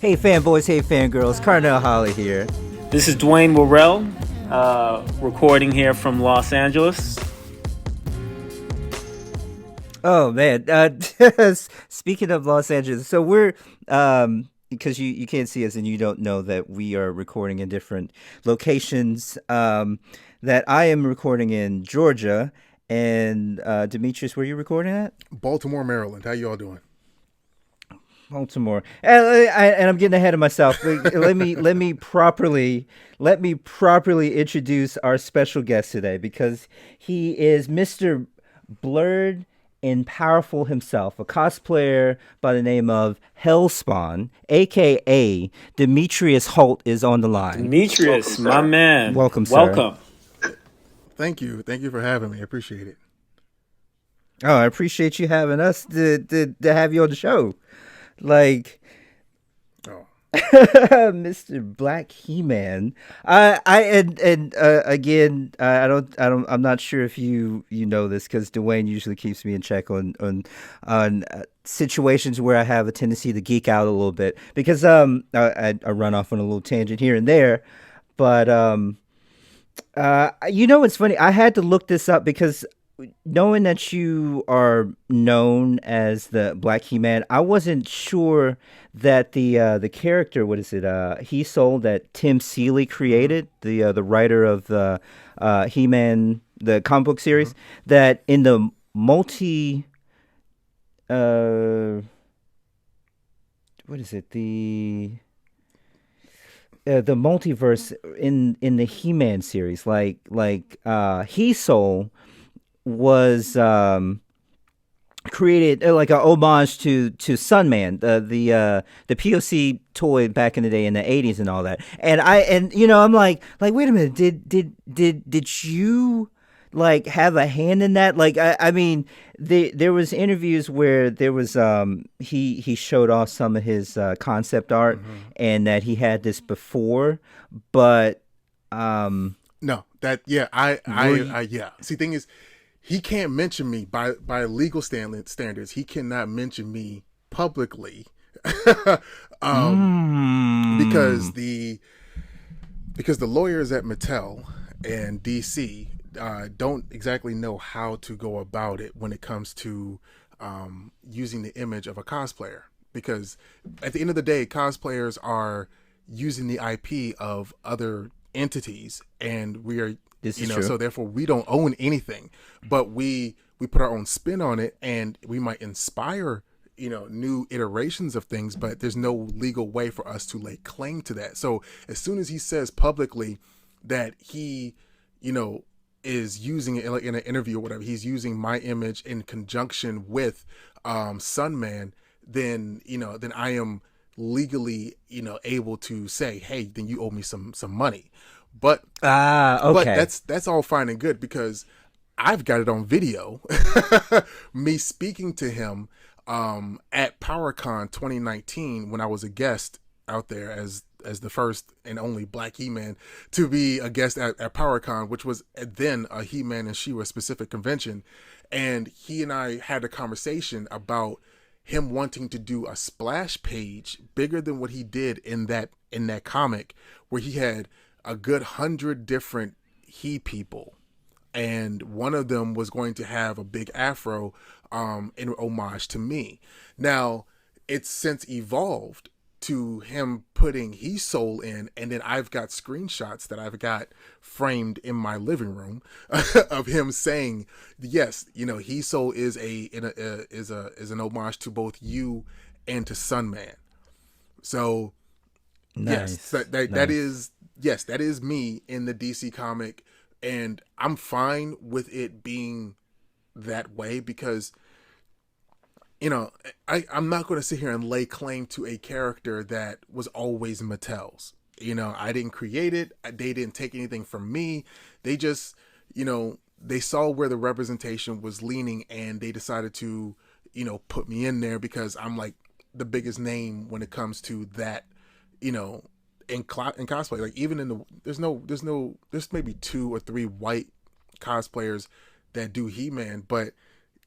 Hey fanboys, hey fangirls, Carnell Holley here. This is Dwain Worrell, recording here from Los Angeles. Oh man, speaking of Los Angeles, so we're because you can't see us and you don't know that we are recording in different locations. That I am recording in Georgia, and Demetrius, where are you recording at? Baltimore, Maryland. How you all doing? Baltimore, and I'm getting ahead of myself. Let me properly introduce our special guest today because he is Mr. Blurred and Powerful himself, a cosplayer by the name of Hellspawned, aka Demetrius Holt, is on the line. Demetrius, my man. Welcome, sir. Welcome. Thank you. Thank you for having me. I appreciate it. Oh, I appreciate you having us to have you on the show. Like, Oh, Mr. Black He-Man. Again, I'm not sure if you know this because Dwain usually keeps me in check on situations where I have a tendency to geek out a little bit because I run off on a little tangent here and there, but it's funny. I had to look this up because knowing that you are known as the Black He-Man, I wasn't sure that the character, what is it, He Soul, that Tim Seeley created, the writer of the He-Man, the comic book series, that in the what is it, the multiverse in the He-Man series, like He Soul was created like a homage to Sunman, the POC toy back in the day in the 80s and all that. And I'm like wait a minute, did you like have a hand in that? Like I mean, there was interviews where there was he showed off some of his concept art and that he had this before, but no, that yeah, I yeah. See, thing is, he can't mention me by legal standards. He cannot mention me publicly, because the lawyers at Mattel and DC don't exactly know how to go about it when it comes to using the image of a cosplayer. Because at the end of the day, cosplayers are using the IP of other entities, and we are. This is true. So therefore we don't own anything, but we put our own spin on it, and we might inspire, new iterations of things, but there's no legal way for us to lay claim to that. So as soon as he says publicly that he, is using it in an interview or whatever, he's using my image in conjunction with Sunman, then I am legally, able to say, hey, then you owe me some money. But okay. But that's all fine and good because I've got it on video. Me speaking to him at PowerCon 2019 when I was a guest out there as the first and only Black He-Man to be a guest at PowerCon, which was then a He-Man and She-Ra specific convention. And he and I had a conversation about him wanting to do a splash page bigger than what he did in that comic, where he had a good 100 different he people, and one of them was going to have a big afro in homage to me. Now it's since evolved to him putting He Soul in, and then I've got screenshots that I've got framed in my living room of him saying, yes, He Soul is an homage to both you and to Sunman. So Nice. yes, that is. Yes, that is me in the DC comic, and I'm fine with it being that way because, I'm not going to sit here and lay claim to a character that was always Mattel's. I didn't create it. They didn't take anything from me. They just, they saw where the representation was leaning, and they decided to, put me in there because I'm like the biggest name when it comes to that, in cosplay. Like even in there's maybe 2 or 3 white cosplayers that do He-Man, but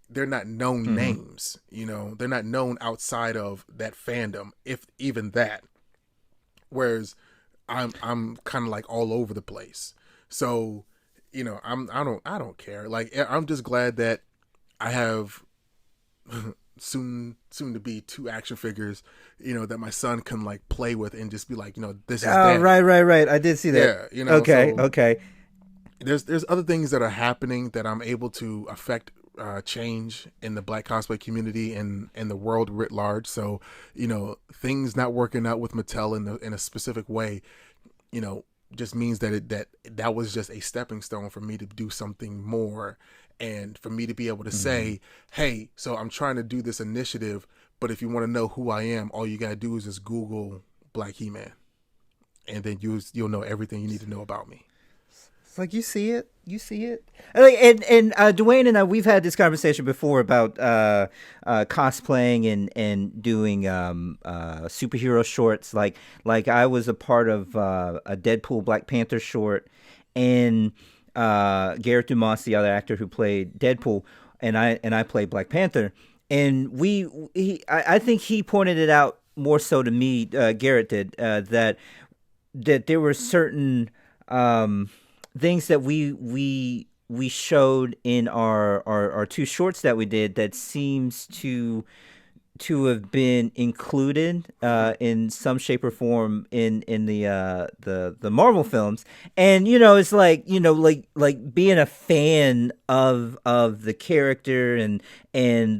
they're not known names. They're not known outside of that fandom, if even that. whereas I'm kind of like all over the place. So, I don't care. Like, I'm just glad that I have soon to be 2 action figures, that my son can like play with and just be like, this is Daddy. Right. I did see that. Yeah, Okay, so okay. There's other things that are happening that I'm able to affect change in the Black cosplay community and the world writ large. So, things not working out with Mattel in a specific way, just means that was just a stepping stone for me to do something more, and for me to be able to say, hey, so I'm trying to do this initiative, but if you want to know who I am, all you gotta do is just Google Black He-Man, and then you'll know everything you need to know about me. It's like, you see it. And Dwain and I, we've had this conversation before about cosplaying and doing superhero shorts. Like I was a part of a Deadpool Black Panther short, and Garrett Dumas, the other actor who played Deadpool, and I played Black Panther. And I think he pointed it out more so to me. Garrett did, that there were certain things that we showed in our 2 shorts that we did that seems to have been included in some shape or form in the Marvel films. And it's like like being a fan of the character and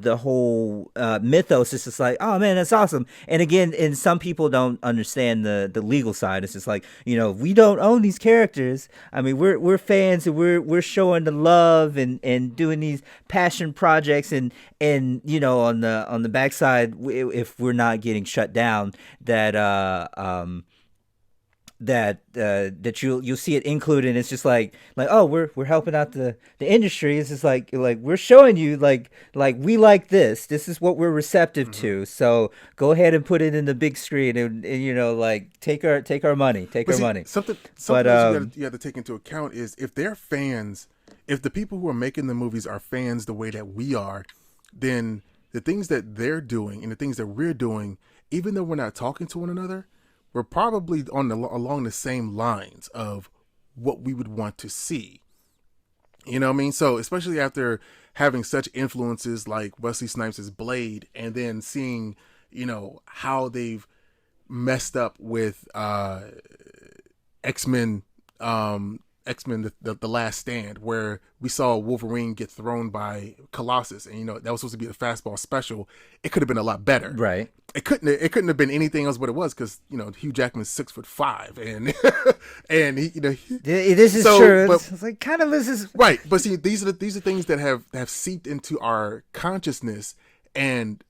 the whole mythos. It's just like, oh man, that's awesome. And again, and some people don't understand the legal side. It's just like, we don't own these characters. I mean, we're fans, and we're showing the love and doing these passion projects, and on the backside, if we're not getting shut down, that you'll see it included. And it's just like oh, we're helping out the industry. It's just like we're showing you like we like this is what we're receptive to, so go ahead and put it in the big screen, and like take our money. Something else you have to take into account is, if they're fans, if the people who are making the movies are fans the way that we are, then the things that they're doing and the things that we're doing, even though we're not talking to one another, we're probably along the same lines of what we would want to see. You know what I mean? So especially after having such influences like Wesley Snipes' Blade, and then seeing, how they've messed up with X-Men, the Last Stand, where we saw Wolverine get thrown by Colossus, and that was supposed to be the fastball special. It could have been a lot better, right? It couldn't have been anything else but it was, because Hugh Jackman's 6'5", and and he this is true. It's like, kind of, this is right. But see, these are things that have seeped into our consciousness, and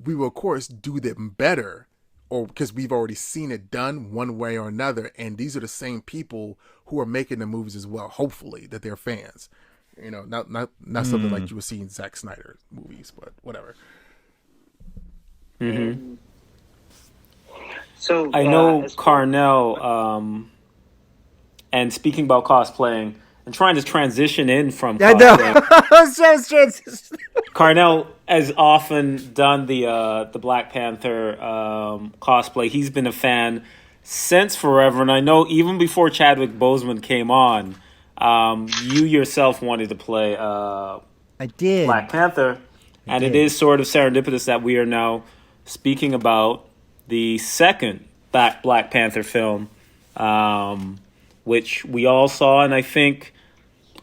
we will of course do them better, or because we've already seen it done one way or another. And these are the same people who are making the movies as well. Hopefully that they're fans, not something like you would see in Zack Snyder movies, but whatever. Mm-hmm. So I know Carnell, and speaking about cosplaying and trying to transition in from cosplay. Carnell has often done the Black Panther cosplay. He's been a fan since forever, and I know even before Chadwick Boseman came on, you yourself wanted to play I did. Black Panther, and it is sort of serendipitous that we are now speaking about the second Black Panther film, which we all saw. And I think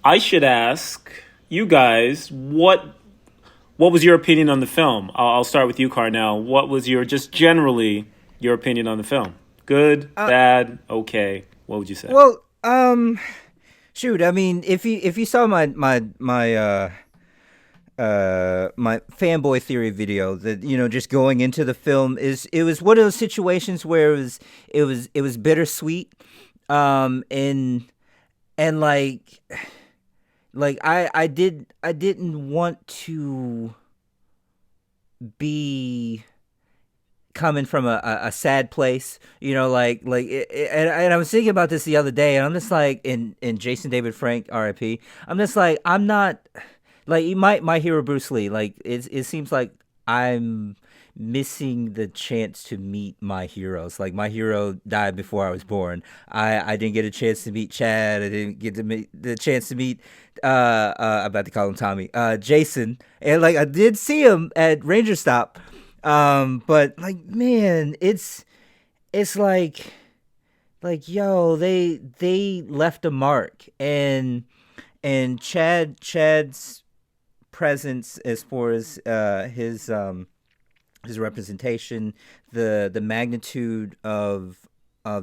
I should ask you guys, what was your opinion on the film? I'll start with you, Carnell. What was just generally your opinion on the film? Good, bad, okay? What would you say? Well, shoot. I mean, if you saw my fanboy theory video, that just going into the film, it was one of those situations where it was bittersweet, and like I didn't want to be coming from a sad place, and I was thinking about this the other day, and I'm just like, in Jason David Frank, R.I.P. I'm just like, I'm not like my hero Bruce Lee. Like it seems like I'm missing the chance to meet my heroes. Like my hero died before I was born. I didn't get a chance to meet Chad. I didn't get to meet the chance to meet I'm about to call him Tommy. Jason. And like I did see him at Ranger Stop. But like man, it's like yo, they left a mark, and Chad's presence as far as his representation, the magnitude of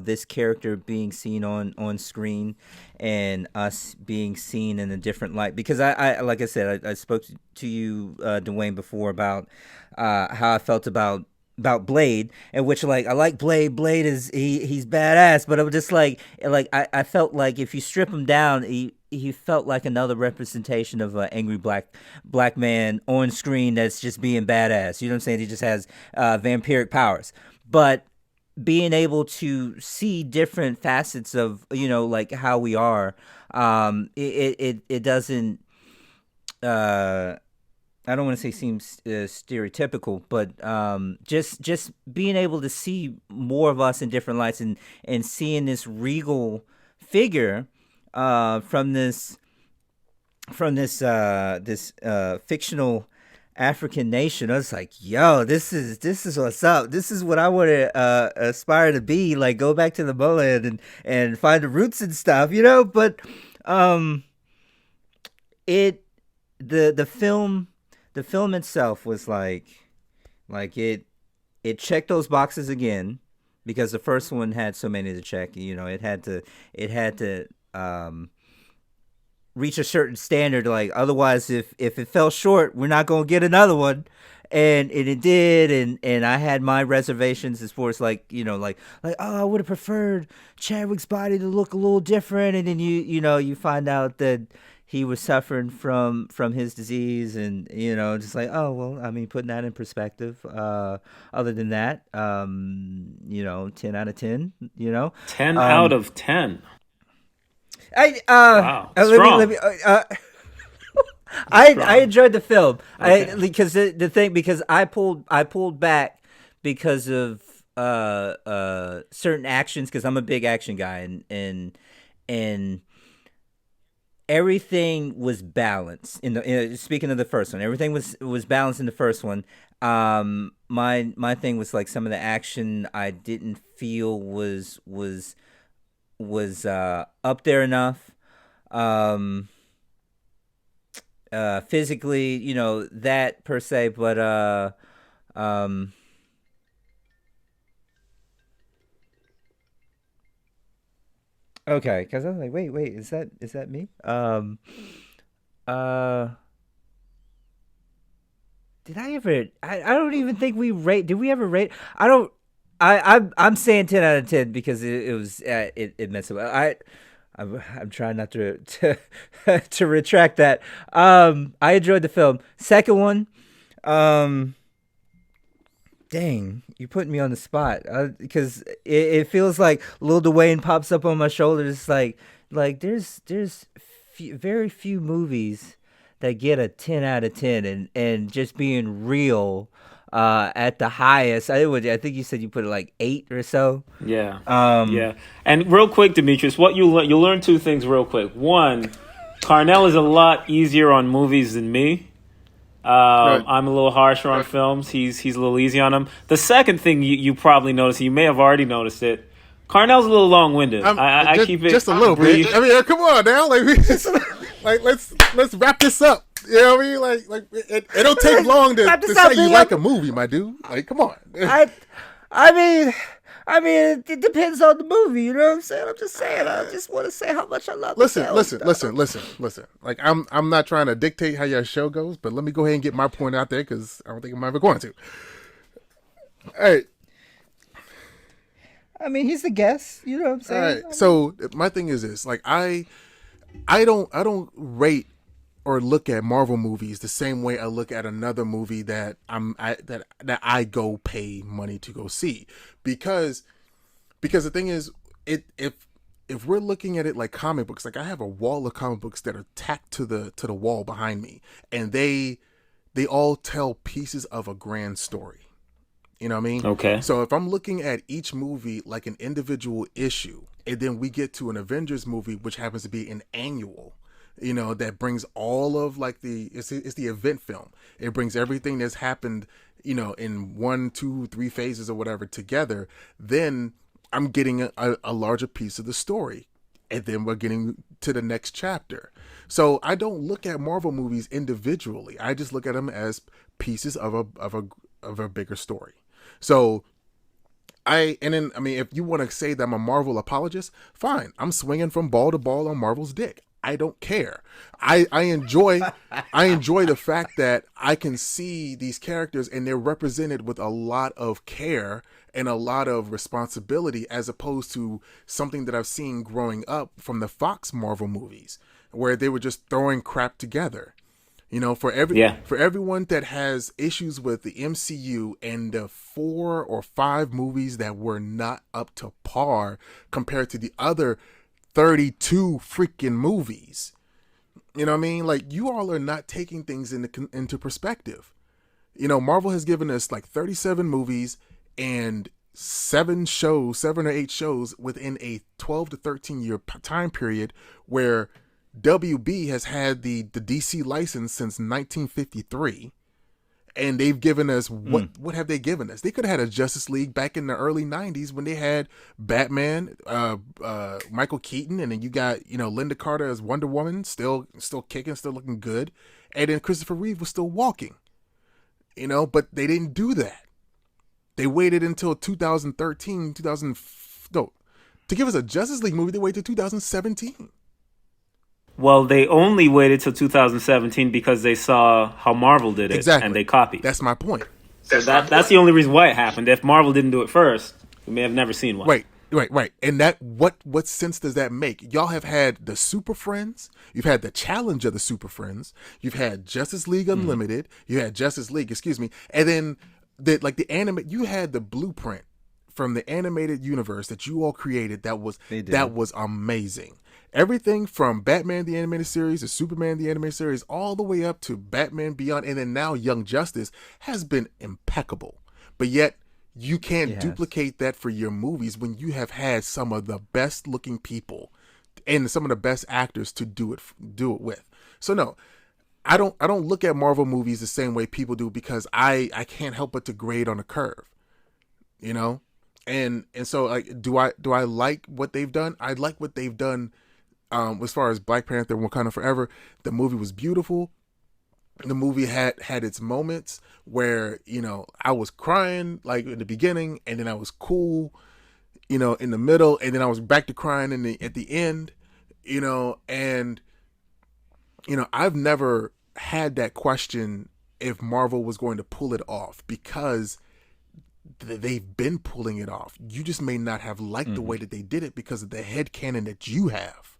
this character being seen on screen, and us being seen in a different light. Because I like I said, I spoke to you, Dwayne, before about how I felt about Blade, and which like I like Blade. Blade is he's badass, but I'm just like I felt like if you strip him down, he felt like another representation of an angry black man on screen that's just being badass. You know what I'm saying? He just has vampiric powers, but being able to see different facets of like how we are, it doesn't. I don't want to say seems stereotypical, but just being able to see more of us in different lights, and seeing this regal figure from this fictional African nation. I was like, yo, this is what's up. This is what I want to aspire to be. Like, go back to the motherland and find the roots and stuff, But the film itself was like it checked those boxes again, because the first one had so many to check. It had to reach a certain standard. Like otherwise, if it fell short, we're not gonna get another one. And it did, and I had my reservations as far as like oh, I would have preferred Chadwick's body to look a little different, and then you find out that he was suffering from his disease, and just like, oh well, I mean, putting that in perspective. Other than that, 10 out of 10. 10 out of 10. Wow, strong. I enjoyed the film. Okay. Because I pulled back because of certain actions, because I'm a big action guy, and everything was balanced speaking of the first one. Everything was balanced in the first one. My thing was like some of the action I didn't feel was up there enough. Physically, that per se, but okay, because I was like, wait, is that me? Uh, did I ever? I don't even think we rate. Did we ever rate? I don't. I'm saying 10 out of 10 because it was it messed up. I'm trying not to to retract that. I enjoyed the film. Second one, dang, you put me on the spot, because it feels like Lil Dwayne pops up on my shoulder. It's like there's very few movies that get a 10 out of 10, and just being real at the highest. I think you said you put it like 8 or so. Yeah. Yeah. And real quick, Demetrius, what you'll learn two things real quick. One, Carnell is a lot easier on movies than me. Right. I'm a little harsher on films. He's a little easy on them. The second thing you probably noticed, you may have already noticed it, Carnell's a little long-winded. I keep it just a little brief. bit. I mean, come on now, let's wrap this up. You know what I mean? Like it don't take long to say you like a movie, my dude. Like, come on. I mean, it depends on the movie. You know what I'm saying? I'm just saying. I just want to say how much I love. Listen. Like, I'm not trying to dictate how your show goes, but let me go ahead and get my point out there, because I don't think I'm ever going to. Hey. I mean, he's the guest. You know what I'm saying? All right. So my thing is this: like, I don't rate or look at Marvel movies the same way I look at another movie that I go pay money to go see, because the thing is, if we're looking at it like comic books, like I have a wall of comic books that are tacked to the wall behind me, and they all tell pieces of a grand story. You know what I mean? Okay. So if I'm looking at each movie like an individual issue, and then we get to an Avengers movie, which happens to be an annual, that brings all of like it's the event film. It brings everything that's happened, in 1, 2, 3 phases or whatever together. Then I'm getting a larger piece of the story. And then we're getting to the next chapter. So I don't look at Marvel movies individually. I just look at them as pieces of a bigger story. So if you want to say that I'm a Marvel apologist, fine. I'm swinging from ball to ball on Marvel's dick. I don't care. I enjoy the fact that I can see these characters and they're represented with a lot of care and a lot of responsibility, as opposed to something that I've seen growing up from the Fox Marvel movies, where they were just throwing crap together. For everyone that has issues with the MCU and the 4 or 5 movies that were not up to par compared to the other 32 freaking movies. You know what I mean? Like, you all are not taking things into perspective. Marvel has given us like 37 movies and 7 or 8 shows within a 12 to 13 year time period, where WB has had the DC license since 1953, and they've given us what have they given us? They could have had a Justice League back in the early 90s when they had Batman, Michael Keaton, and then you got Linda Carter as Wonder Woman, still kicking, still looking good, and then Christopher Reeve was still walking, but they didn't do that. They waited until 2013, to give us a Justice League movie. They waited till 2017. Well, they only waited till 2017 because they saw how Marvel did it, exactly, and they copied. That's my point. So that's the only reason why it happened. If Marvel didn't do it first, we may have never seen one. Right. And that what sense does that make? Y'all have had the Super Friends. You've had the challenge of the Super Friends. You've had Justice League Unlimited. You had Justice League, and then you had the blueprint from the animated universe that you all created. That was amazing. Everything from Batman the Animated Series to Superman the Animated Series, all the way up to Batman Beyond, and then now Young Justice, has been impeccable. But yet, you can't duplicate that for your movies when you have had some of the best looking people and some of the best actors to do it with. So no, I don't look at Marvel movies the same way people do, because I can't help but to grade on a curve, and so, like, do I like what they've done? I like what they've done. As far as Black Panther, Wakanda Forever, the movie was beautiful. The movie had its moments where, I was crying like in the beginning, and then I was cool, in the middle, and then I was back to crying at the end, and I've never had that question if Marvel was going to pull it off, because they've been pulling it off. You just may not have liked the way that they did it because of the headcanon that you have.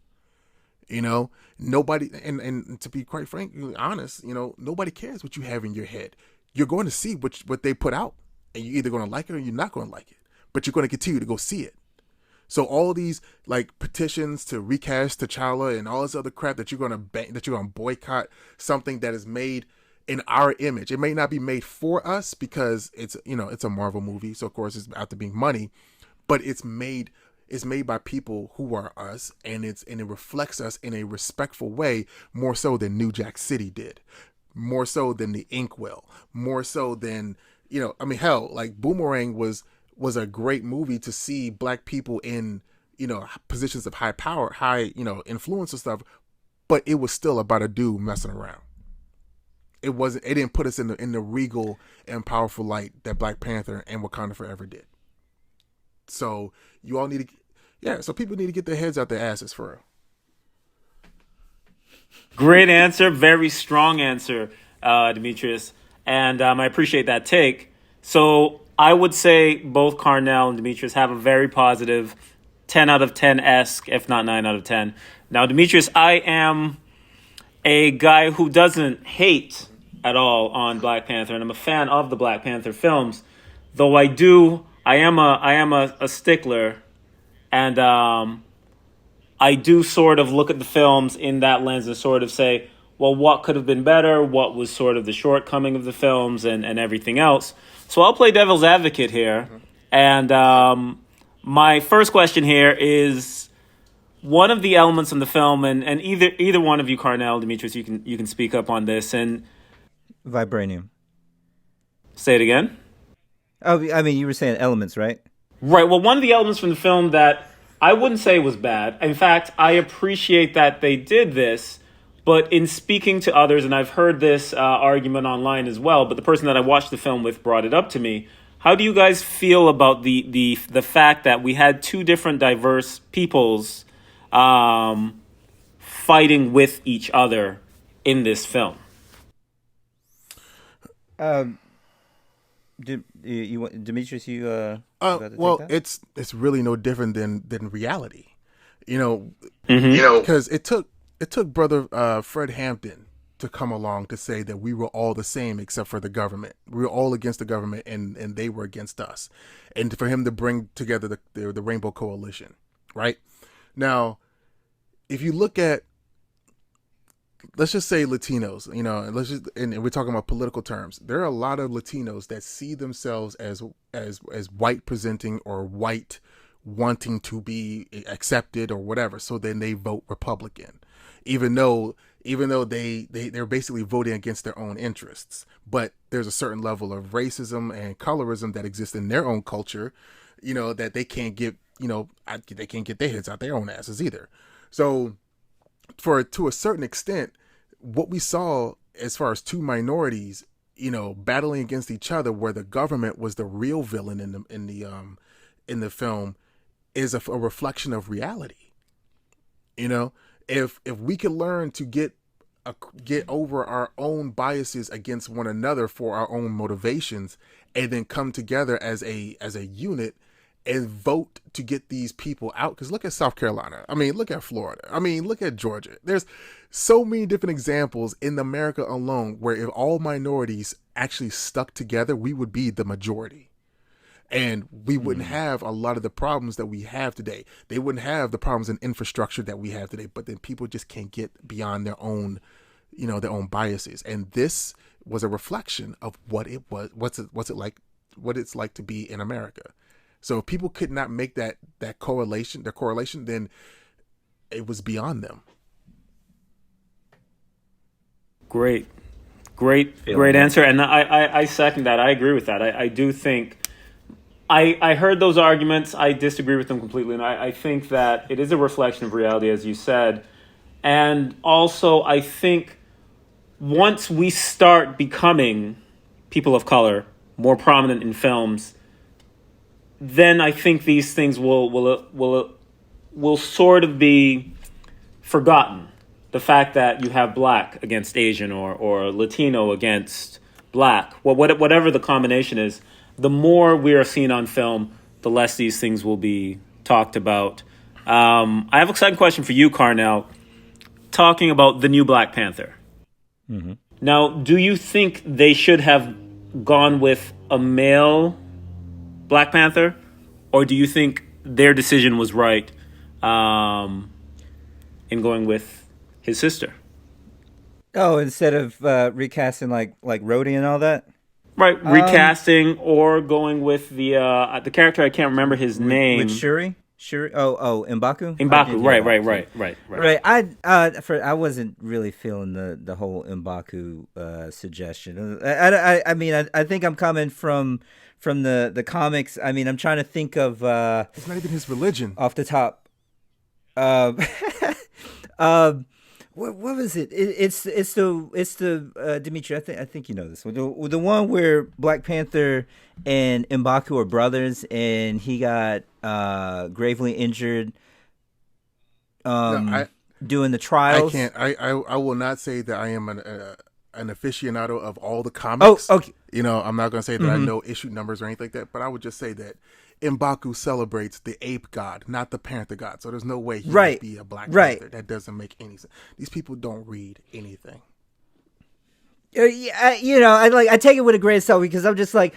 Nobody, and to be quite frankly honest, nobody cares what you have in your head. You're going to see what they put out, and you're either going to like it or you're not going to like it, but you're going to continue to go see it. So all these like petitions to recast T'Challa and all this other crap that you're going to boycott something that is made in our image. It may not be made for us because it's a Marvel movie, so of course it's out to being money, but it's made by people who are us, and it reflects us in a respectful way, more so than New Jack City did, more so than the Inkwell, more so than hell, like Boomerang was a great movie to see black people in positions of high power, high influence and stuff, but it was still about a dude messing around. It didn't put us in the regal and powerful light that Black Panther and Wakanda Forever did. So you all need to, so people need to get their heads out their asses for real. Great answer. Very strong answer, Demetrius. And I appreciate that take. So I would say both Carnell and Demetrius have a very positive 10 out of 10-esque, if not 9 out of 10. Now, Demetrius, I am a guy who doesn't hate at all on Black Panther, and I'm a fan of the Black Panther films, though I am a stickler, and I do sort of look at the films in that lens and sort of say, well, what could have been better? What was sort of the shortcoming of the films and everything else? So I'll play devil's advocate here, and my first question here is one of the elements in the film, and either one of you, Carnell, Demetrius, you can speak up on this and Vibranium. say it again. Oh, I mean, you were saying elements, right? Right. Well, one of the elements from the film that I wouldn't say was bad. In fact, I appreciate that they did this. But in speaking to others, and I've heard this argument online as well, but the person that I watched the film with brought it up to me. How do you guys feel about the fact that we had two different diverse peoples fighting with each other in this film? Demetrius, you well, it's really no different than reality, because it took brother Fred Hampton to come along to say that we were all the same except for the government. We were all against the government, and they were against us, and for him to bring together the Rainbow Coalition. Right now, if you look at, let's just say Latinos, and we're talking about political terms. There are a lot of Latinos that see themselves as white presenting or white wanting to be accepted or whatever. So then they vote Republican, even though they're basically voting against their own interests. But there's a certain level of racism and colorism that exists in their own culture, that they can't get, they can't get their heads out their own asses either. So to a certain extent, what we saw as far as two minorities, battling against each other, where the government was the real villain in the film, is a reflection of reality. If we could learn to get over our own biases against one another for our own motivations, and then come together as a unit and vote to get these people out. Because look at South Carolina. I mean, look at Florida. I mean, look at Georgia. There's so many different examples in America alone where if all minorities actually stuck together, we would be the majority. And we wouldn't have a lot of the problems that we have today. They wouldn't have the problems in infrastructure that we have today. But then people just can't get beyond their own, their own biases. And this was a reflection of what it was. What's it like? What it's like to be in America. So if people could not make that correlation, then it was beyond them. Great answer, and I second that. I agree with that. I do think I heard those arguments. I disagree with them completely, and I think that it is a reflection of reality, as you said. And also, I think once we start becoming people of color more prominent in films, then I think these things will sort of be forgotten. The fact that you have black against Asian or Latino against black, whatever the combination is, the more we are seen on film, the less these things will be talked about. I have a second question for you, Carnell, talking about the new Black Panther. Mm-hmm. Now, do you think they should have gone with a male Black Panther, or do you think their decision was right in going with his sister? Oh, instead of recasting like Rhodey and all that? Right, recasting or going with the character, I can't remember his name. With Shuri? M'Baku? M'Baku, right. I wasn't really feeling the whole M'Baku suggestion. I mean, I think I'm coming from the comics. I mean, I'm trying to think of it's not even his religion off the top. What was it? It's the Dimitri. I think you know this one. The one where Black Panther and M'Baku are brothers, and he got gravely injured doing the trials. I will not say that I am an aficionado of all the comics. Oh, okay. I'm not going to say that I know issue numbers or anything like that, but I would just say that M'Baku celebrates the ape god, not the panther god. So there's no way he would be a Black Panther. That doesn't make any sense. These people don't read anything. I take it with a grain of salt because I'm just I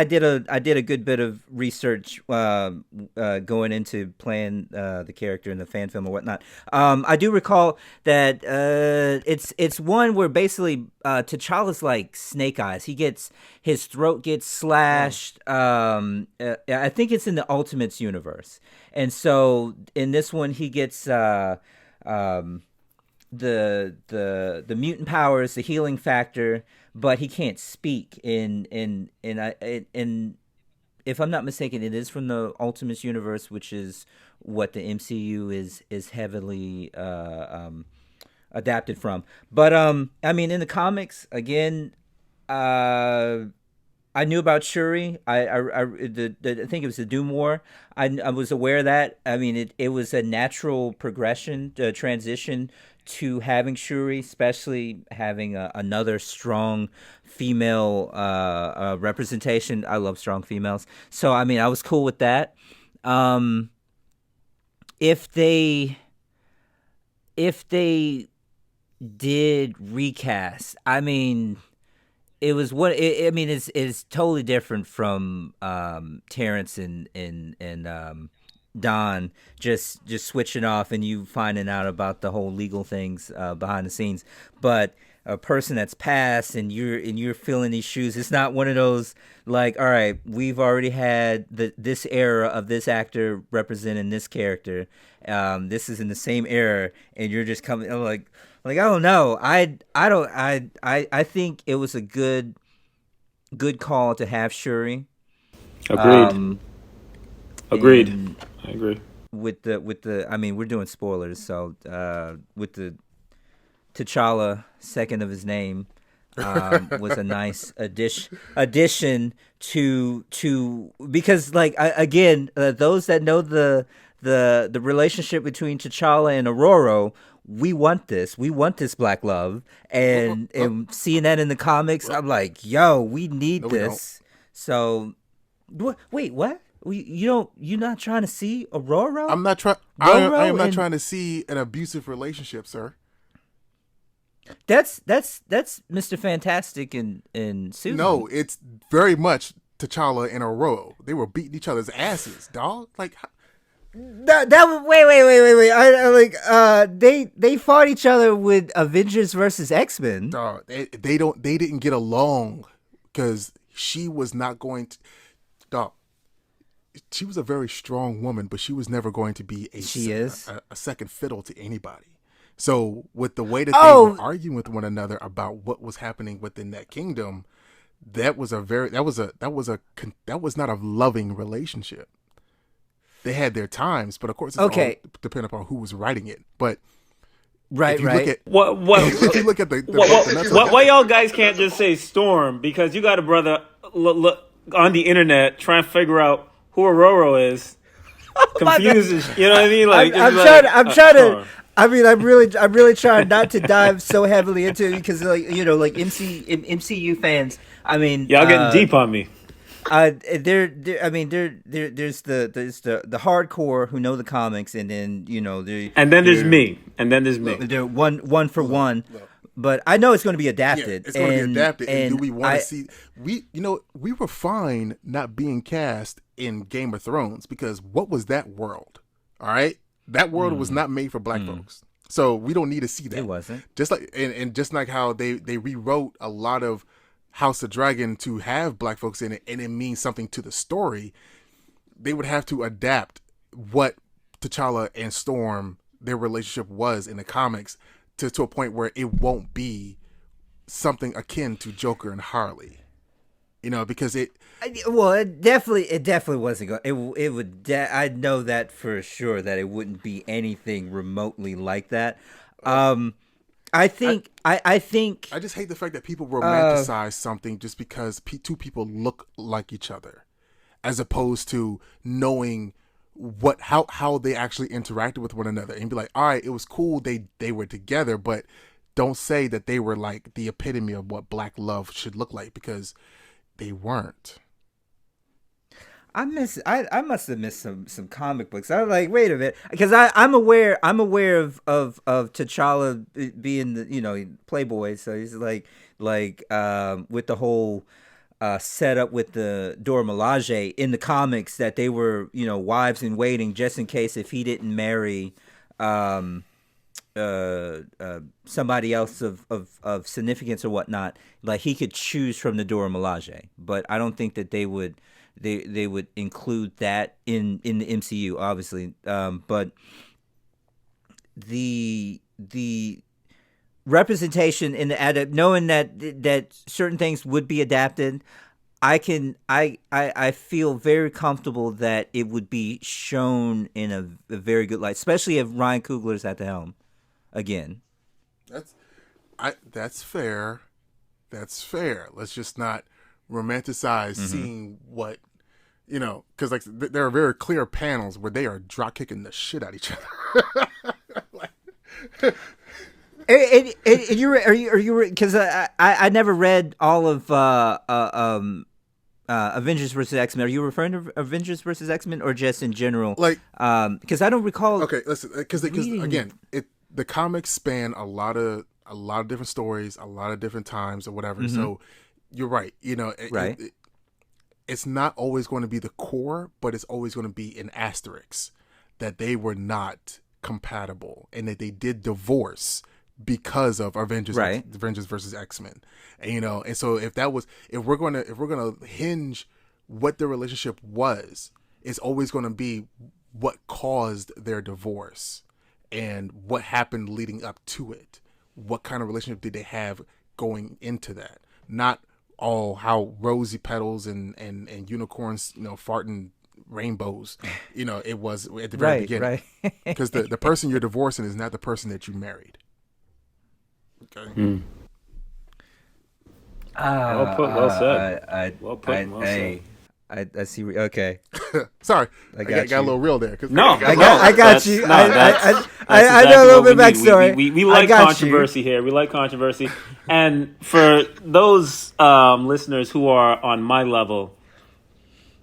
did a good bit of research going into playing the character in the fan film or whatnot. I do recall that it's one where basically T'Challa's like Snake Eyes. His throat gets slashed. I think it's in the Ultimates universe, and so in this one he gets the mutant powers, the healing factor, but he can't speak. In if I'm not mistaken, it is from the Ultimates universe, which is what the MCU is heavily adapted from. But I mean, in the comics, again, I knew about Shuri. I think it was the Doom War. I was aware of that. I mean, it was a natural progression, transition to having Shuri, especially having another strong female representation. I love strong females. So, I mean, I was cool with that. If they did recast, I mean, it was what I mean. It's totally different from Terrence and Don just switching off and you finding out about the whole legal things behind the scenes. But a person that's passed and you're filling these shoes, it's not one of those like, all right, we've already had this era of this actor representing this character. This is in the same era, and you're just coming. I'm like I don't know. I think it was a good call to have Shuri. Agreed. Agreed. I agree. With the I mean, we're doing spoilers, so with the T'Challa, second of his name, was a nice addition to because like again, those that know the relationship between T'Challa and Aurora, we want this black love, and seeing that in the comics, I'm like, yo, we need this. So, wait, what? You're not trying to see Aurora? I'm not trying. I am not trying to see an abusive relationship, sir. That's Mr. Fantastic and Susan. No, it's very much T'Challa and Aurora. They were beating each other's asses, dog. Like that was wait. I like they fought each other with Avengers versus X-Men. Dog, they didn't get along because she was not going to. Dog, she was a very strong woman, but she was never going to be a second fiddle to anybody. So with the way that they were arguing with one another about what was happening within that kingdom, that was not a loving relationship. They had their times, but of course, it's all depending upon who was writing it. But right. Look at, if you look at why y'all guys can't just say Storm, because you got a brother look on the internet trying to figure out who Aurora is. Confuses, you know what I mean? Like I'm trying to. I mean, I'm really trying not to dive so heavily into it because, like, you know, like MCU fans. I mean, y'all getting deep on me. There's the hardcore who know the comics, and then there's me, and then there's me. They're one for one. But I know it's going to be adapted. Yeah, it's going to be adapted. And do we want to see? We were fine not being cast in Game of Thrones because what was that world? All right, that world was not made for black folks, so we don't need to see that. It wasn't. Just like and just like how they rewrote a lot of House of Dragon to have black folks in it, and it means something to the story. They would have to adapt what T'Challa and Storm, their relationship was in the comics, to a point where it won't be something akin to Joker and Harley, because it definitely wasn't going. It would. I know that for sure that it wouldn't be anything remotely like that. I think. I just hate the fact that people romanticize something just because two people look like each other, as opposed to knowing how they actually interacted with one another and be like, all right, it was cool they were together, but don't say that they were like the epitome of what black love should look like, because they weren't. I must have missed some comic books. I was like, wait a minute, because I'm aware of T'Challa being the Playboy. So he's with the whole set up with the Dora Milaje in the comics, that they were wives in waiting just in case if he didn't marry um, somebody else of significance or whatnot, like he could choose from the Dora Milaje. But I don't think that they would include that in the MCU, obviously. But the representation in the knowing that certain things would be adapted, I feel very comfortable that it would be shown in a very good light, especially if Ryan Coogler's at the helm again. That's fair. That's fair. Let's just not romanticize seeing what because like there are very clear panels where they are drop kicking the shit out of each other. And you because I never read all of Avengers versus X-Men. Are you referring to Avengers versus X-Men or just in general? Like, because I don't recall. Okay, listen, because again, the comics span a lot of different stories, a lot of different times or whatever. So you're right. Right. It's not always going to be the core, but it's always going to be an asterisk that they were not compatible and that they did divorce because of Avengers versus X-Men. And so if we're gonna hinge what the relationship was, it's always going to be what caused their divorce and what happened leading up to it. What kind of relationship did they have going into that? Not all how rosy petals and unicorns, farting rainbows, it was at the very beginning. Right. Because the person you're divorcing is not the person that you married. Okay. Well put. Well said. Well said. I see. Okay. Sorry, I got a little real there. I got you. I know a little bit backstory. We like controversy here. We like controversy. And for those listeners who are on my level,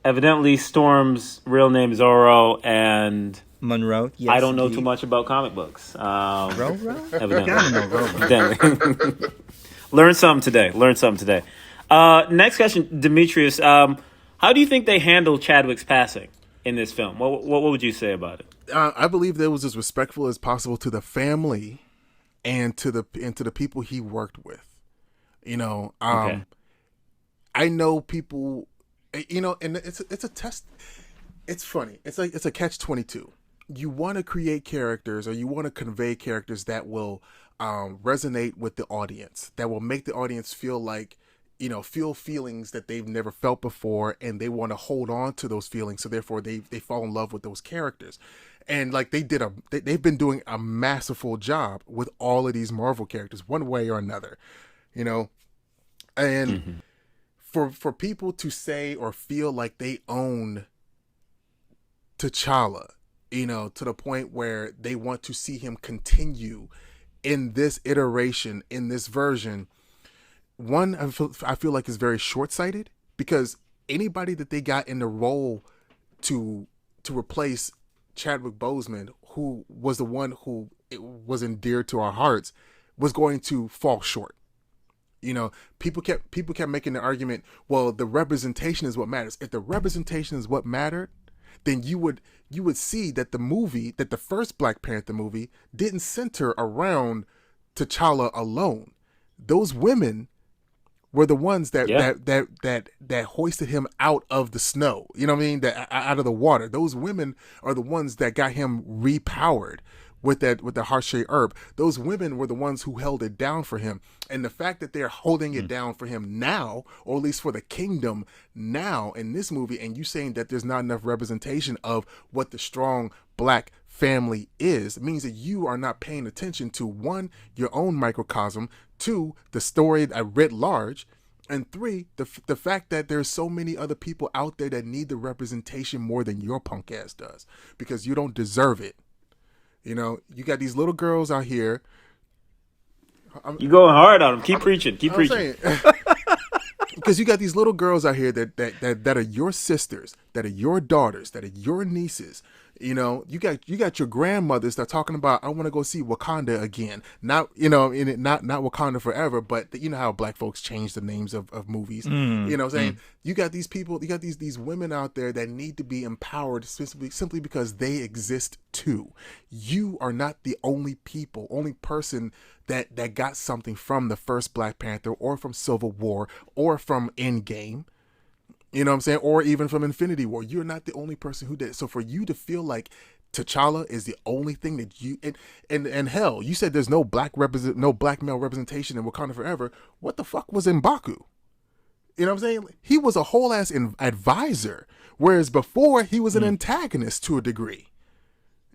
evidently Storm's real name is Worrell, and Monroe. Yes, I don't know too much about comic books. Evidently. Learn something today. Next question, Demetrius. How do you think they handled Chadwick's passing in this film? What would you say about it? I believe they was as respectful as possible to the family and to the people he worked with. Okay. I know people, and it's a test. It's funny. It's a catch-22. You want to create characters, or you want to convey characters that will resonate with the audience, that will make the audience feel like, feel feelings that they've never felt before, and they want to hold on to those feelings. So therefore they fall in love with those characters. And like they've been doing a masterful job with all of these Marvel characters, one way or another, and for people to say or feel like they own T'Challa, to the point where they want to see him continue in this iteration, in this version. One, I feel like is very short-sighted, because anybody that they got in the role to replace Chadwick Boseman, who was the one who was endeared to our hearts, was going to fall short. People kept making the argument, well, the representation is what matters. If the representation is what mattered, then you would see that the first Black Panther movie didn't center around T'Challa alone. Those women were the ones that hoisted him out of the snow. You know what I mean? That out of the water. Those women are the ones that got him repowered with the heart-shaped herb. Those women were the ones who held it down for him. And the fact that they're holding it down for him now, or at least for the kingdom now in this movie, and you saying that there's not enough representation of what the strong Black family is, means that you are not paying attention to, one, your own microcosm, two, the story writ large, and three, the fact that there's so many other people out there that need the representation more than your punk ass does, because you don't deserve it. You got these little girls out here. You going hard on them. Keep preaching. Keep preaching. Because you got these little girls out here that are your sisters, that are your daughters, that are your nieces. You know, you got your grandmothers that are talking about, I want to go see Wakanda again. Not, you know, not Wakanda Forever, but you know how black folks change the names of movies. You know what I'm saying? You got these people, you got these women out there that need to be empowered simply because they exist too. You are not the only person that got something from the first Black Panther or from Civil War or from Endgame. You know what I'm saying? Or even from Infinity War. You're not the only person who did. So for you to feel like T'Challa is the only thing that you and hell, you said there's no black male representation in Wakanda Forever. What the fuck was M'Baku? You know what I'm saying? He was a whole ass advisor, whereas before he was an antagonist to a degree.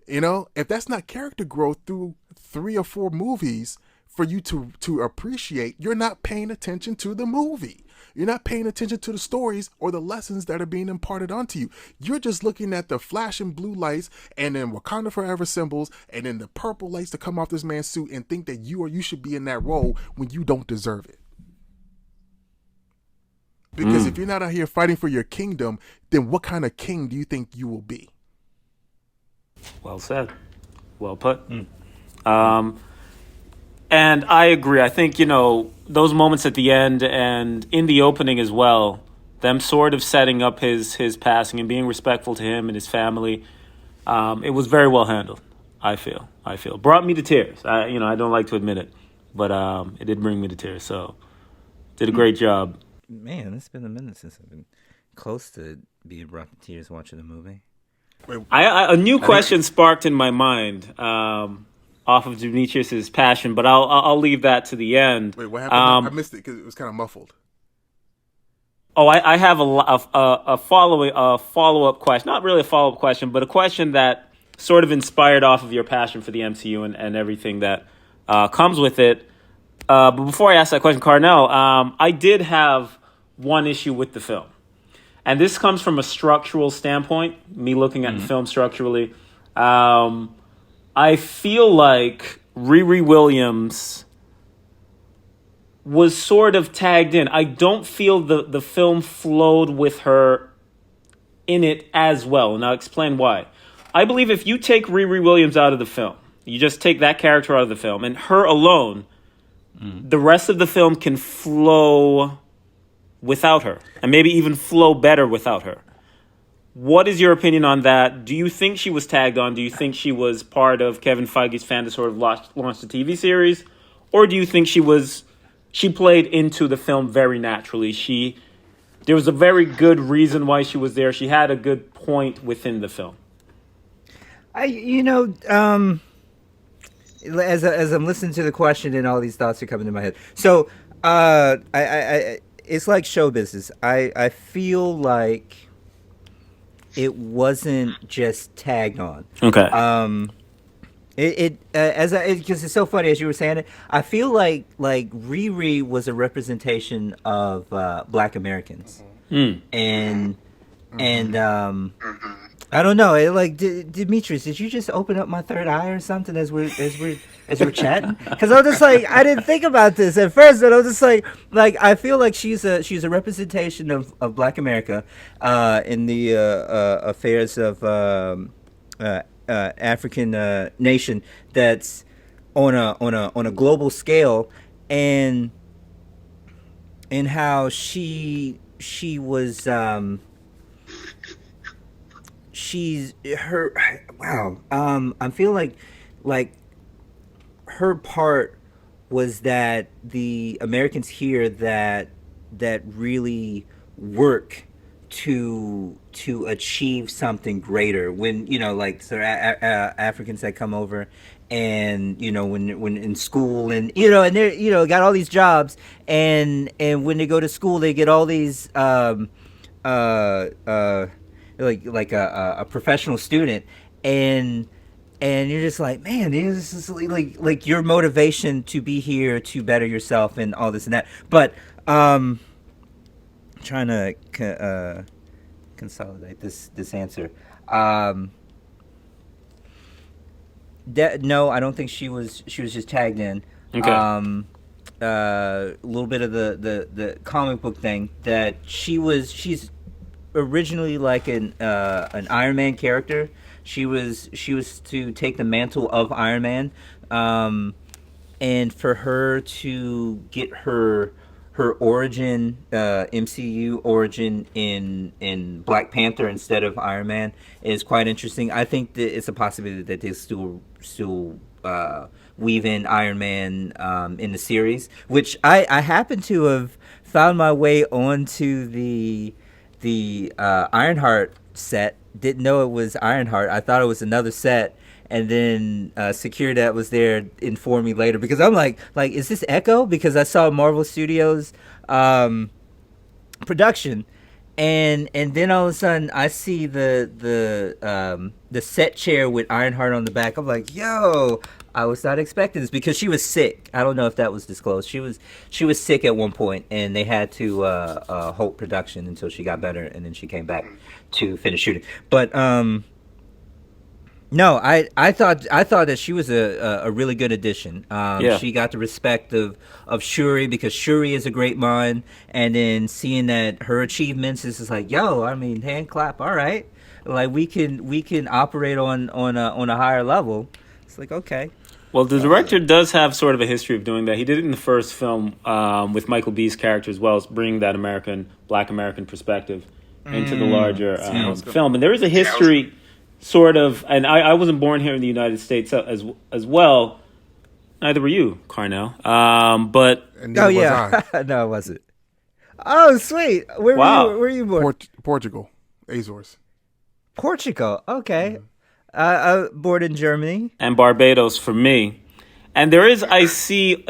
You know, if that's not character growth through 3 or 4 movies for you to appreciate, you're not paying attention to the movie. You're not paying attention to the stories or the lessons that are being imparted onto you. You're just looking at the flashing blue lights and then Wakanda Forever symbols and then the purple lights that come off this man's suit and think that you should be in that role when you don't deserve it. Because if you're not out here fighting for your kingdom, then what kind of king do you think you will be? Well said. Well put. And I agree. I think, you know, those moments at the end and in the opening as well, them sort of setting up his passing and being respectful to him and his family, it was very well handled, I feel. Brought me to tears. I don't like to admit it, but it did bring me to tears. So did a great job. Man, it's been a minute since I've been close to being brought to tears watching a movie. A new question sparked in my mind. Off of Demetrius's passion, but I'll leave that to the end. Wait, what happened? I missed it because it was kind of muffled. Oh, I have a follow up question. Not really a follow up question, but a question that sort of inspired off of your passion for the MCU and everything that comes with it. But before I ask that question, Carnell, I did have one issue with the film, and this comes from a structural standpoint. Me looking at the film structurally. I feel like Riri Williams was sort of tagged in. I don't feel the film flowed with her in it as well, and I'll explain why. I believe if you take Riri Williams out of the film, you just take that character out of the film, and her alone, the rest of the film can flow without her, and maybe even flow better without her. What is your opinion on that? Do you think she was tagged on? Do you think she was part of Kevin Feige's fan to sort of launch the TV series? Or do you think she played into the film very naturally? There was a very good reason why she was there. She had a good point within the film. As I'm listening to the question and all these thoughts are coming to my head. So, it's like show business. I feel like it wasn't just tagged on. Okay. Because it's so funny as you were saying it. I feel like Riri was a representation of Black Americans, and I don't know. Demetrius, did you just open up my third eye or something as we're chatting? Because I was just like, I didn't think about this at first, but I was just like I feel like she's a representation of Black America in the affairs of African nation that's on a global scale, and how she was. She's her wow. I feel like her part was that the Americans here that really work to achieve something greater. When Africans that come over, and when in school, and and they're got all these jobs, and when they go to school they get all these like a professional student, and you're just like, man, this is like your motivation to be here to better yourself and all this and that. But trying to consolidate this answer. No, I don't think she was just tagged in. Okay. A little bit of the comic book thing that she's originally like an Iron Man character. She was to take the mantle of Iron Man, and for her to get her origin, MCU origin in Black Panther instead of Iron Man is quite interesting. I think that it's a possibility that they still weave in Iron Man in the series, which I happen to have found my way onto the Ironheart set. Didn't know it was Ironheart. I thought it was another set, and then Secure that was there informed me later because I'm like, is this Echo? Because I saw Marvel Studios production, and then all of a sudden I see the set chair with Ironheart on the back. I'm like, yo, I was not expecting this because she was sick. I don't know if that was disclosed. She was sick at one point, and they had to halt production until she got better, and then she came back to finish shooting. But no, I thought that she was a really good addition. Yeah. She got the respect of Shuri because Shuri is a great mind, and then seeing that her achievements is just like, yo, I mean, hand clap, all right, like we can operate on a higher level. It's like, okay. Well, the director does have sort of a history of doing that. He did it in the first film with Michael B's character as well, as bringing that Black American perspective into the larger film. And there is a history, sort of, and I wasn't born here in the United States as well. Neither were you, Carnell. But And neither was I. No, I wasn't. Oh, sweet. Wow. Where were you born? Portugal, Azores. Portugal. Okay. Born in Germany. and Barbados for me. And there is, I see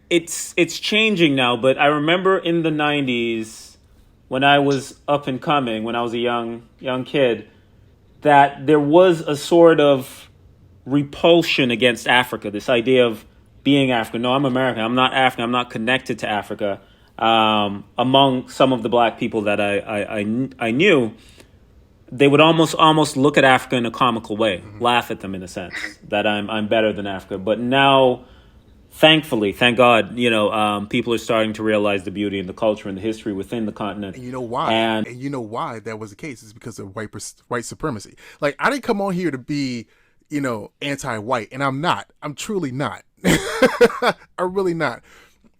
it's changing now, but I remember in the 90s when I was up and coming, when I was a young kid, that there was a sort of repulsion against Africa, this idea of being African. No, I'm American. I'm not African. I'm not connected to Africa. Among some of the black people that I knew, they would almost look at Africa in a comical way, laugh at them in a sense that I'm better than Africa. But now, thankfully, thank God, people are starting to realize the beauty and the culture and the history within the continent. And you know why? And you know why that was the case? It's because of white supremacy. Like, I didn't come on here to be, anti-white, and I'm not. I'm truly not. I'm really not.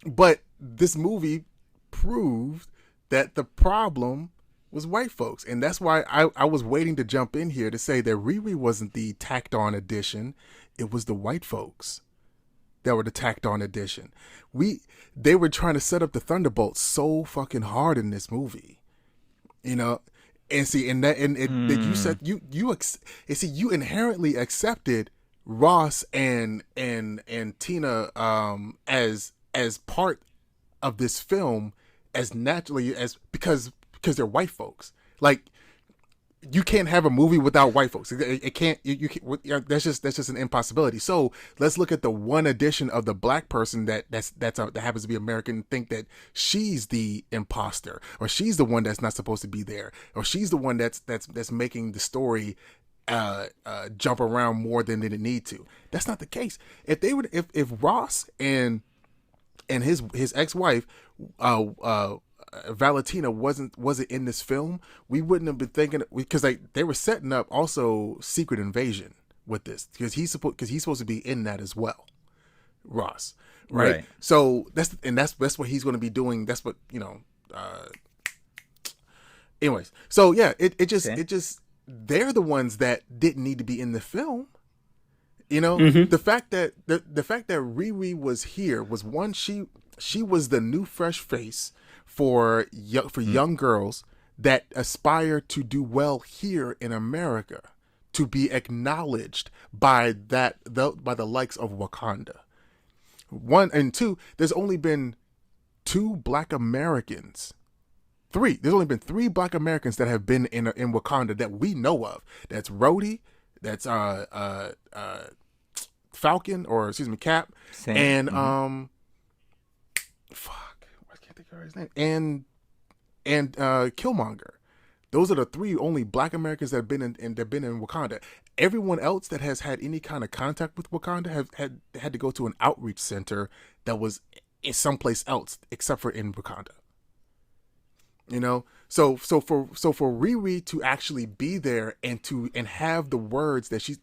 But this movie proved that the problem was white folks, and that's why I was waiting to jump in here to say that Riri wasn't the tacked-on addition. It was the white folks that were the tacked-on addition. They were trying to set up the Thunderbolts so fucking hard in this movie, and see, that you said you inherently accepted Ross and Tina as part of this film as naturally as because they're white folks. Like, you can't have a movie without white folks. It can't. You can't, that's just an impossibility. So let's look at the one addition of the black person that happens to be American and think that she's the imposter, or she's the one that's not supposed to be there, or she's the one that's making the story jump around more than it need to. That's not the case. If Ross and his ex-wife Valentina wasn't in this film, we wouldn't have been thinking, because they were setting up also Secret Invasion with this, because he's supposed to be in that as well, Ross, right? So that's what he's going to be doing. That's what anyways, so yeah, it just they're the ones that didn't need to be in the film. The fact that the fact that Riri was here was one, she was the new fresh face for young girls that aspire to do well here in America, to be acknowledged by the likes of Wakanda. One and two, there's only been two Black Americans. There's only been three Black Americans that have been in Wakanda that we know of. That's Rhodey, that's Falcon, or excuse me, Cap, and his name, and Killmonger. Those are the three only Black Americans that have been in Wakanda. Everyone else that has had any kind of contact with Wakanda have had to go to an outreach center that was in someplace else except for in Wakanda. You know, so for Riri to actually be there and have the words that she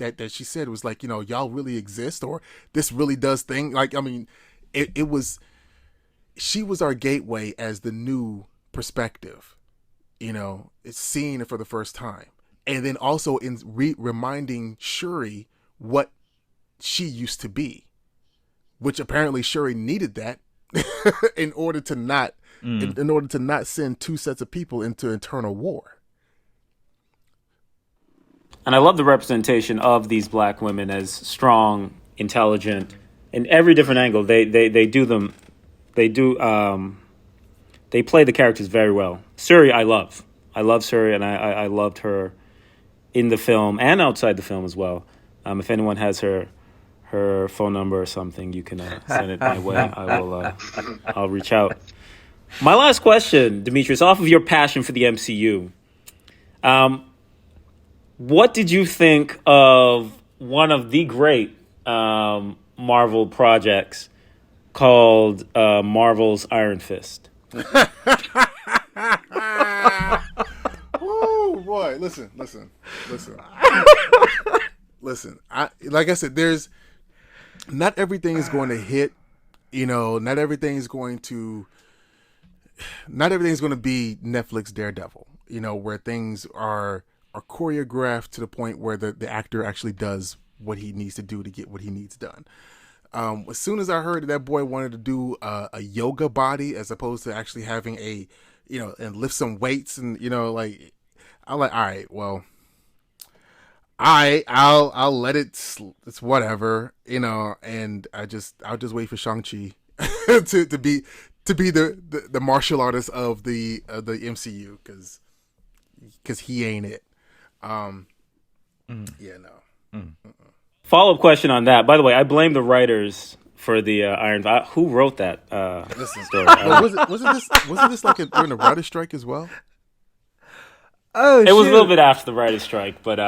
said was like, y'all really exist, or this really does thing. Like, I mean, it was, she was our gateway as the new perspective. It's seeing it for the first time, and then also in reminding Shuri what she used to be, which apparently Shuri needed that in order to not in order to not send two sets of people into eternal war. And I love the representation of these black women as strong, intelligent, in every different angle. They play the characters very well. Shuri, I love Shuri, and I loved her in the film and outside the film as well. If anyone has her phone number or something, you can send it my way. I'll reach out. My last question, Demetrius, off of your passion for the MCU, what did you think of one of the great Marvel projects called Marvel's Iron Fist? Oh boy, listen. Listen, like I said, there's not everything is going to hit. Not everything's going to be Netflix Daredevil. Where things are choreographed to the point where the actor actually does what he needs to do to get what he needs done. As soon as I heard that boy wanted to do a yoga body as opposed to actually having and lift some weights, and like, I'm like, all right, well, I'll let it. It's whatever, and I'll just wait for Shang-Chi to be the martial artist of the MCU, because he ain't it. Yeah, no. Follow-up question on that. By the way, I blame the writers for the Iron. Who wrote that story? Wasn't this like during the writer's strike as well? Oh, it was a little bit after the writer's strike, but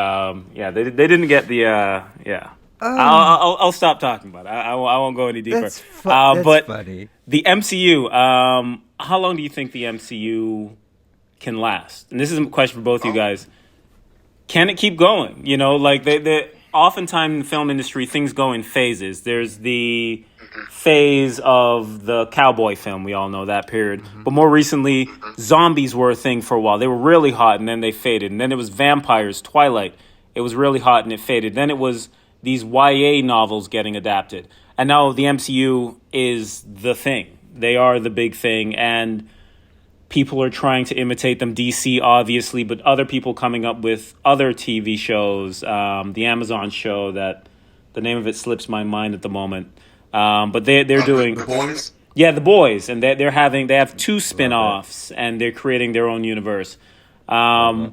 yeah, they didn't get the yeah. I'll stop talking about it. I won't go any deeper. That's but funny. The MCU. How long do you think the MCU can last? And this is a question for both of you guys. Can it keep going? Like they oftentimes in the film industry, things go in phases. There's the phase of the cowboy film. We all know that period. But more recently, zombies were a thing for a while. They were really hot, and then they faded. And then it was vampires, Twilight. It was really hot, and it faded. Then it was these YA novels getting adapted. And now the MCU is the thing. They are the big thing, and people are trying to imitate them. DC, obviously, but other people coming up with other TV shows. The Amazon show that the name of it slips my mind at the moment. But they're doing The Boys. Yeah, The Boys, and they have two spin-offs, and they're creating their own universe. How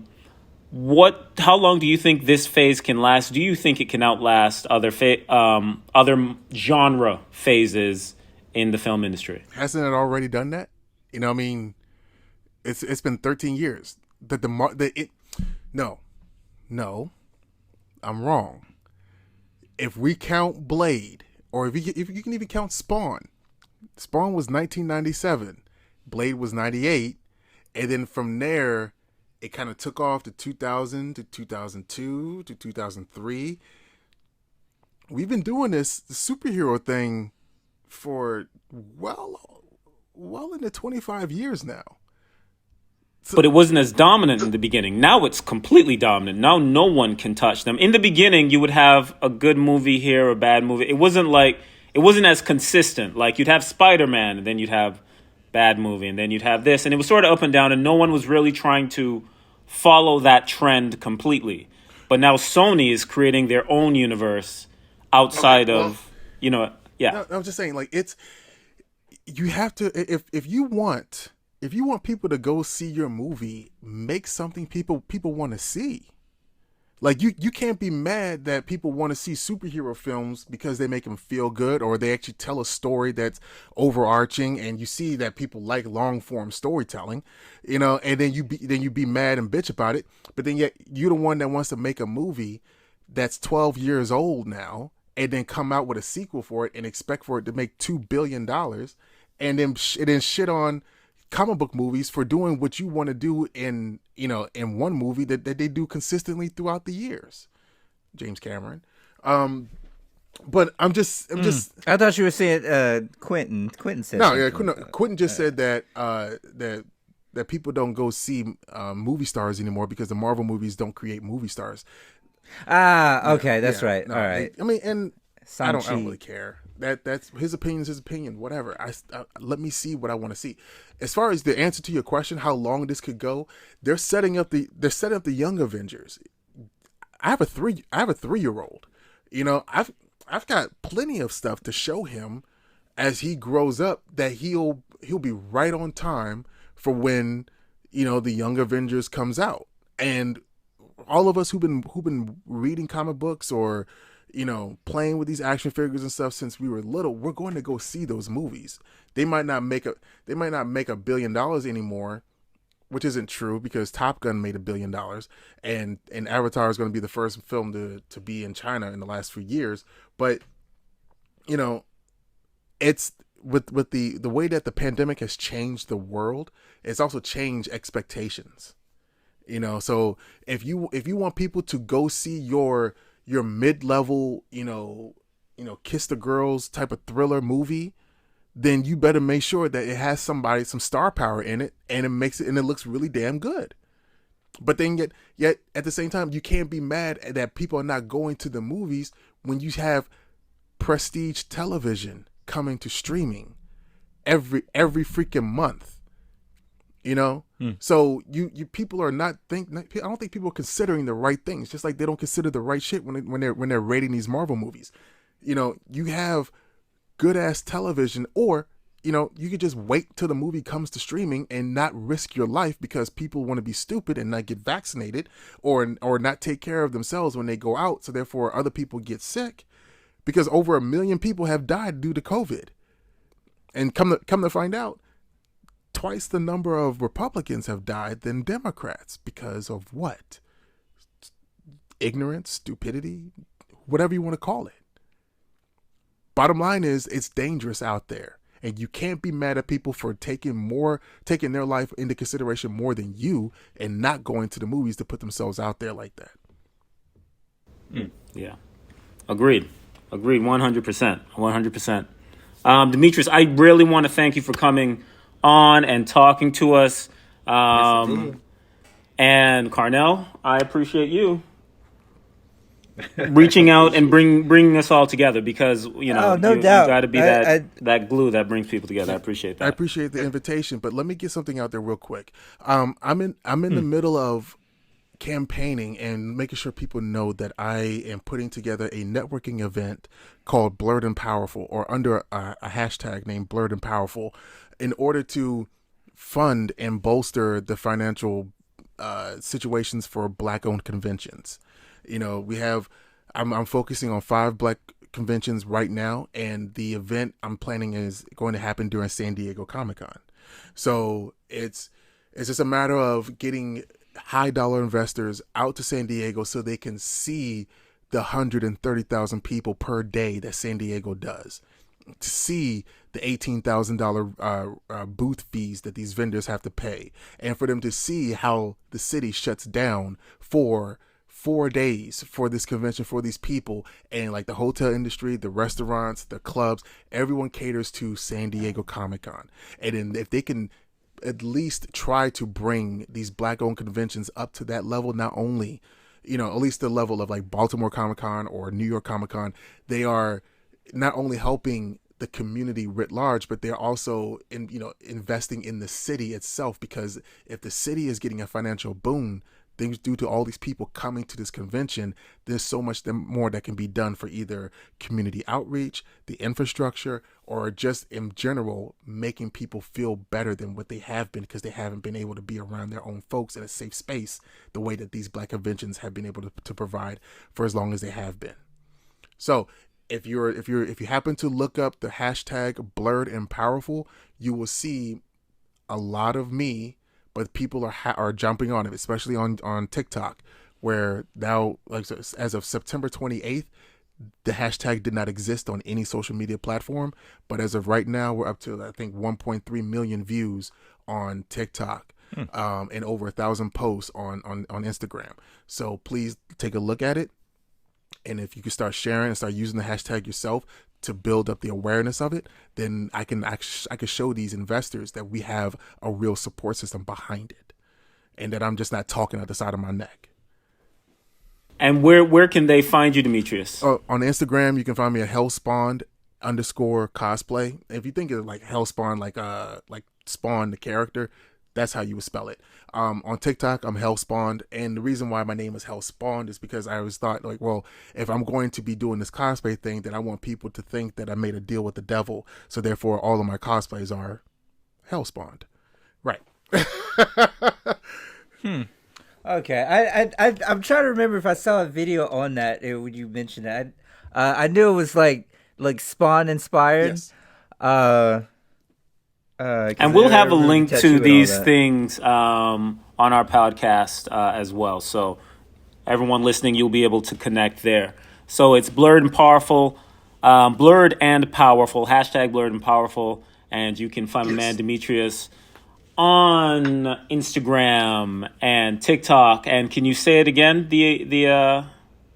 long do you think this phase can last? Do you think it can outlast other genre phases in the film industry? Hasn't it already done that? I mean, it's been 13 years. No, I'm wrong. If we count Blade, or if you can even count Spawn was 1997, Blade was 98, and then from there it kind of took off to 2000 to 2002 to 2003. We've been doing the superhero thing for well into 25 years now. But it wasn't as dominant in the beginning. Now it's completely dominant. Now no one can touch them. In the beginning, you would have a good movie here, a bad movie. It wasn't as consistent. Like, you'd have Spider-Man, and then you'd have bad movie, and then you'd have this. And it was sort of up and down, and no one was really trying to follow that trend completely. But now Sony is creating their own universe outside of. No, I'm just saying, like, you have to, if you want people to go see your movie, make something people want to see. Like, you can't be mad that people want to see superhero films because they make them feel good, or they actually tell a story that's overarching, and you see that people like long form storytelling, and then you be mad and bitch about it. But then yet you're the one that wants to make a movie that's 12 years old now, and then come out with a sequel for it and expect for it to make $2 billion, and then shit on comic book movies for doing what you want to do in one movie that they do consistently throughout the years. James Cameron. But I'm just I thought you were saying Quentin. Quentin said no, yeah. something. Quentin just said that that people don't go see movie stars anymore because the Marvel movies don't create movie stars. Okay, that's right. No, all right. I mean, and I don't Sanchi. really care. That's his opinion is his opinion. Whatever. Let me see what I want to see. As far as the answer to your question, how long this could go, they're setting up the Young Avengers. I have a 3-year-old. I've got plenty of stuff to show him as he grows up that he'll be right on time for when the Young Avengers comes out. And all of us who've been reading comic books or playing with these action figures and stuff since we were little, we're going to go see those movies. They might not make $1 billion anymore, which isn't true because Top Gun made $1 billion, and Avatar is going to be the first film to be in China in the last few years. But it's with the way that the pandemic has changed the world, it's also changed expectations. So if you want people to go see your mid-level, kiss the girls type of thriller movie, then you better make sure that it has some star power in it, and it looks really damn good. But then yet at the same time, you can't be mad that people are not going to the movies when you have prestige television coming to streaming every freaking month. So you people are I don't think people are considering the right things, just like they don't consider the right shit when they're rating these Marvel movies. You have good ass television, or you could just wait till the movie comes to streaming and not risk your life because people want to be stupid and not get vaccinated or not take care of themselves when they go out, so therefore other people get sick, because over 1 million people have died due to COVID. And come to find out, twice the number of Republicans have died than Democrats because of what? Ignorance, stupidity, whatever you want to call it. Bottom line is, it's dangerous out there, and you can't be mad at people for taking their life into consideration more than you and not going to the movies to put themselves out there like that. Yeah, agreed, 100%. Demetrius, I really want to thank you for coming on and talking to us. And Carnell, I appreciate you reaching out and bringing us all together, because no you doubt. got to be that glue that brings people together. I appreciate that. I appreciate the invitation, but let me get something out there real quick. I'm in the middle of campaigning and making sure people know that I am putting together a networking event called Blurred and Powerful, or under a hashtag named Blurred and Powerful, in order to fund and bolster the financial situations for Black-owned conventions. I'm focusing on 5 Black conventions right now, and the event I'm planning is going to happen during San Diego Comic-Con. So it's just a matter of getting high dollar investors out to San Diego so they can see the 130,000 people per day that San Diego does, to see the $18,000 booth fees that these vendors have to pay, and for them to see how the city shuts down for 4 days for this convention for these people, and like the hotel industry, the restaurants, the clubs, everyone caters to San Diego Comic-Con. And then if they can at least try to bring these Black-owned conventions up to that level, not only, at least the level of like Baltimore Comic-Con or New York Comic-Con, they are not only helping the community writ large, but they're also investing in the city itself, because if the city is getting a financial boon things due to all these people coming to this convention, there's so much more that can be done for either community outreach, the infrastructure, or just in general making people feel better than what they have been, because they haven't been able to be around their own folks in a safe space the way that these Black conventions have been able to provide for as long as they have been. So if you happen to look up the hashtag Blurred and Powerful, you will see a lot of me, but people are jumping on it, especially on TikTok, where now, like, as of September 28th, the hashtag did not exist on any social media platform. But as of right now, we're up to, I think, 1.3 million views on TikTok, and over 1,000 posts on Instagram. So please take a look at it. And if you can start sharing and start using the hashtag yourself to build up the awareness of it, then I can show these investors that we have a real support system behind it, and that I'm just not talking at the side of my neck. And where can they find you, Demetrius? On Instagram, you can find me at Hellspawned _cosplay. If you think of like Hellspawn, like Spawn the character, that's how you would spell it. On TikTok, I'm Hellspawned, and the reason why my name is Hellspawned is because I always thought, like, well, if I'm going to be doing this cosplay thing, then I want people to think that I made a deal with the devil, so therefore all of my cosplays are Hellspawned. Right. Okay, I'm trying to remember if I saw a video on that when you mentioned that. I knew it was like Spawn inspired. Yes. And we'll have a link to these things on our podcast as well. So everyone listening, you'll be able to connect there. So it's Blurred and Powerful, Blurred and Powerful, hashtag Blurred and Powerful. And you can find my man Demetrius on Instagram and TikTok. And can you say it again, the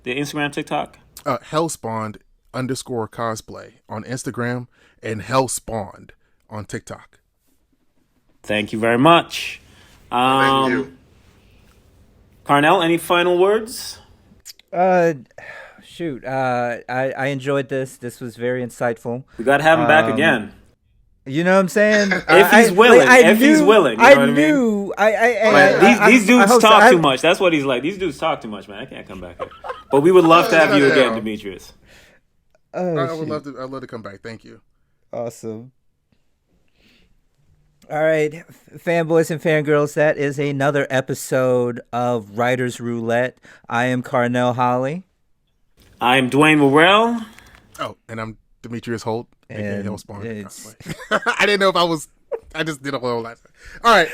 Instagram, TikTok? Hellspawned _cosplay on Instagram and Hellspawned on TikTok. Thank you very much. Thank you. Carnell, any final words? Shoot. I enjoyed this. This was very insightful. We got to have him back again. You know what I'm saying? If he's willing. He's willing. You know what I mean? These dudes talk too much. That's what he's like. These dudes talk too much, man. I can't come back here. But we would love to have you again, Demetrius. I would love to. I'd love to come back. Thank you. Awesome. All right, fanboys and fangirls, that is another episode of Writers Roulette. I am Carnell Holley. I am Dwain Worrell. Oh, and I'm Demetrius Holt. And Hellspawn. I didn't know if I was. I just did a whole lot. All right.